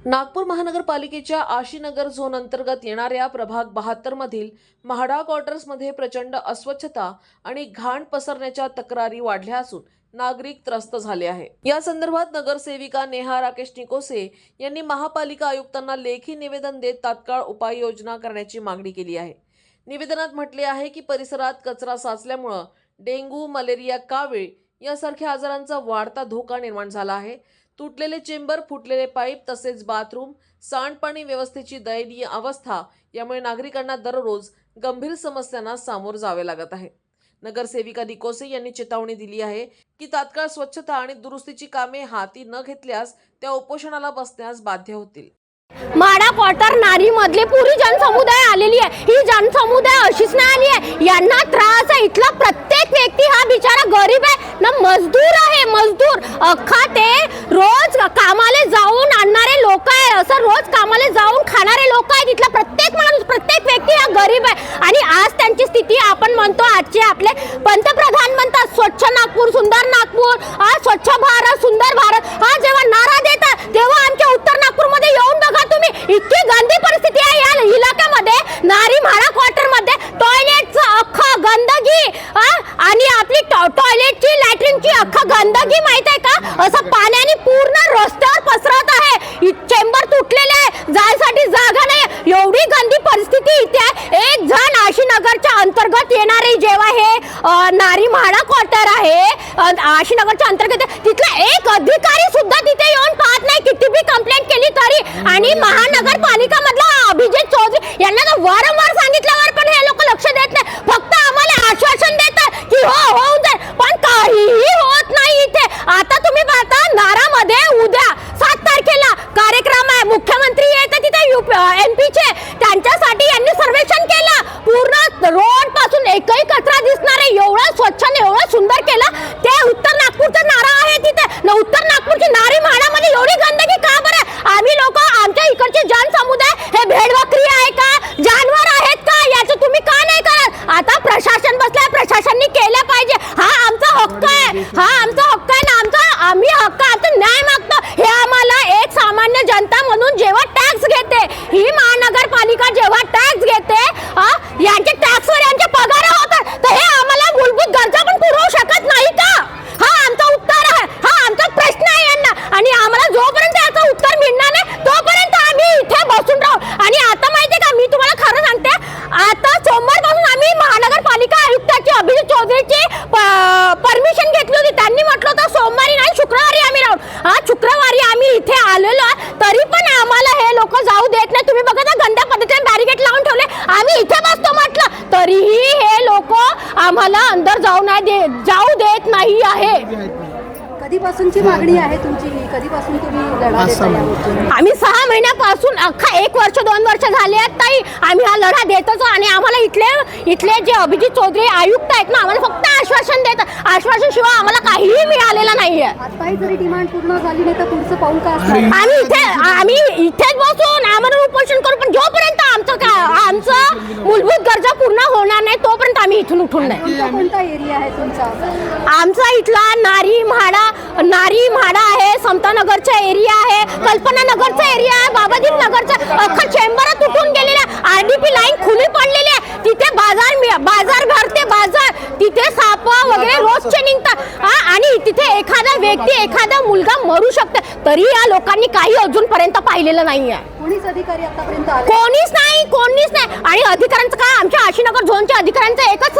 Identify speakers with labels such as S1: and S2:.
S1: नागपूर महानगरपालिकेच्या आशीनगर झोन अंतर्गत येणाऱ्या प्रभाग 72 मधील म्हाडा क्वार्टर्समध्ये प्रचंड अस्वच्छता आणि घाण पसरण्याच्या तक्रारी वाढल्या असून नागरिक त्रस्त झाले आहे। या संदर्भात नगरसेविका नेहा राकेश निकोसे यांनी महापालिका आयुक्तांना लेखी निवेदन देत तात्काळ उपाययोजना करण्याची मागणी केली आहे। निवेदनात म्हटले आहे की परिसरात कचरा साचल्यामुळे डेंग्यू, मलेरिया, कावीळ यासारख्या आजारांचा वाढता धोका निर्माण झाला आहे। तुटलेले चेंबर, फुटलेले पाईप तसेच बाथरूम, सांडपाणी व्यवस्थेची दयनीय अवस्था यामुळे नागरिकांना दररोज गंभीर समस्यांना सामोरे जावे लागत आहे। नगरसेविका निकोसे यांनी चेतावणी दिली आहे की तात्काळ स्वच्छता आणि दुरुस्तीची कामे हाती न घेतल्यास त्या उपोषणाला बसण्यास बाध्य होतील।
S2: म्हाडा क्वार्टर नारी मधले पुरी जनसमुदाय आलेली आहे। ही जनसमुदाय अशीच नाही आली आहे, यांना त्रास आहे। इथला प्रत्येक व्यक्ती हा बिचारा गरीब आहे ना, मजदूर आहे। मजदूर अख्खा ते रोज कामाला जाऊन आणणारे लोक आहे, असं रोज कामाला जाऊन खाणारे लोक आहेत। इथला प्रत्येक माणूस, प्रत्येक व्यक्ती हा गरीब आहे। आणि आज त्यांची स्थिती आपण म्हणतो, आजचे आपले पंतप्रधान म्हणतात स्वच्छ नागपूर, सुंदर नागपूर, स्वच्छ भारत, सुंदर भारत हा जेव्हा नारा देतात तेव्हा आमच्या उत्तर नागपूरमध्ये येऊन बघा तुम्ही, इतकी गंदी परिस्थिती आहे या इलाक्यामध्ये। नारी म्हाडा क्वार्टर मध्ये टॉयलेटचं अख्खा गंदगी आणि आपली टॉयलेटची, लॅट्रिनची अख्खा गंदगी माहित आहे का, असं पाण्याने पूर्ण रस्त्यावर पसरत आहे। चेंबर तुटलेले आहे, जायसाठी जागा नाही, एवढी गंदी परिस्थिती इथे आहे। एक जण आशीनगरच्या अंतर्गत येणारे जेव्हा हे नारी म्हाडा क्वार्टर आहे आशीनगरच्या अंतर्गत, तिथला एक अधिकारी सुद्धा तिथे येऊन पाहत नाही, किती बी कंप्लेंट केली तरी। आणि महानगरपालिका मधला अभिजित चौधरी यांना तर वारंवार सांगितल्यावर पण हे लोक लक्ष देत नाही, फक्त आम्हाला आश्वासन देतात की हो होऊन जाईल, पण काहीही होत नाही इथे। आता तुम्ही पाहता नारामध्ये उद्या 7 तारखेला कार्यक्रम आहे, मुख्यमंत्री येतात तिथे एमपीचे, त्यांच्यासाठी यांनी सर्वेक्षण केलं, पूर्ण रोड पासून एकही कचरा दिसणार आहे, एवढं स्वच्छ आणि एवढं सुंदर केलं। ते उत्तर नागपूरचं नारा आहे तिथे ना, उत्तर नागपूरची नारी म्हाडामध्ये एवढी गंदगी का बरं? आम्ही लोक, आमच्या इकडचे जनसमुदाय हे भेडबकरी आहे का, जानवर आहेत का, याचं तुम्ही का नाही करत? आता प्रशासन बसलाय, प्रशासनाने केलं पाहिजे। हा आमचा हक्क आहे, हा आमचा हक्क आहे ना, आम्ही हक्क, आमचा न्याय मागतो। हे आम्हाला एक सामान्य जनता म्हणून जेव्हा टॅक्स घेते, ही महानगरपालिका जेव्हा टॅक्स घेते, यांचे टॅक्सवर यांचे पगार होतात, तर हे आम्हाला मूलभूत गरजा पण पुरवू शकत नाही का? हा आमचा उत्तर आहे, हा आमचा प्रश्न आहे यांना। आणि आम्हाला जोपर्यंत याचं उत्तर मिळणार नाही तोपर्यंत आम्ही इथे बसून राहू। आणि आता माहितीये का, मी तुम्हाला खरं सांगते, आता सोमवारपासून आम्ही महानगरपालिका आयुक्ताची अभिजित चौधरीची परमिशन घेतली होती। त्यांनी म्हटलं होतं सोमवारी नाही शुक्रवारी आम्ही राहू। शुक्रवारी आम्ही इथे आलेलो, तरी पण आम्हाला हे लोक जाऊ देत नाही। तुम्ही बघा ना, गंड्या पद्धतीने बॅरिकेड लावून ठेवले, आम्ही इथे बसतो म्हटलं, तरीही हे लोक आम्हाला अंदर जाऊ देत नाही आहे।
S3: कधीपासूनची मागणी आहे तुमची? कधीपासून तुम्ही लढा देताय?
S2: आम्ही 6 महिन्यापासून, अख्खा 1 वर्ष 2 वर्ष झाले आहेत ताई, आम्ही हा लढा देतच। आणि आम्हाला इथले जे अभिजित चौधरी आयुक्त आहेत ना, आम्हाला फक्त आश्वासन देतात, आश्वासन शिवाय आम्हाला काहीही मिळालेलं नाहीये।
S3: आताही जरी डिमांड पूर्ण झाली नाही तर पुढचं पाऊल काय असणार?
S2: आम्ही इथेच बसून आम्हाला उपोषण करू, पण जोपर्यंत आमचं मूलभूत गरजा पूर्ण होणार नाही तोपर्यंत आम्ही इथून उठून नाही।
S3: कोणता एरिया आहे तुमचा?
S2: आमचा इथला नारी म्हाडा आहे, समतानगरचा एरिया आहे, कल्पना नगरचा एरिया आहे, बाबाजी नगरचा अख्खा चेंबर तुटून गेलेला आहे, आरडीपी लाईन खुली पडलेली आहे, तिथे बाजार भरते, बाजार तिथे साप वगैरे रोजचे निघतात। आणि तिथे एखादा व्यक्ती, एखादा मुलगा मरू शकतो, तरी या लोकांनी काही अजूनपर्यंत पाहिलेलं नाहीये।
S3: कोणीच अधिकारी आतापर्यंत आले?
S2: कोणीच नाही। आणि अधिकाऱ्यांचं काय, आमच्या आशीनगर झोनच्या अधिकाऱ्यांचं एकच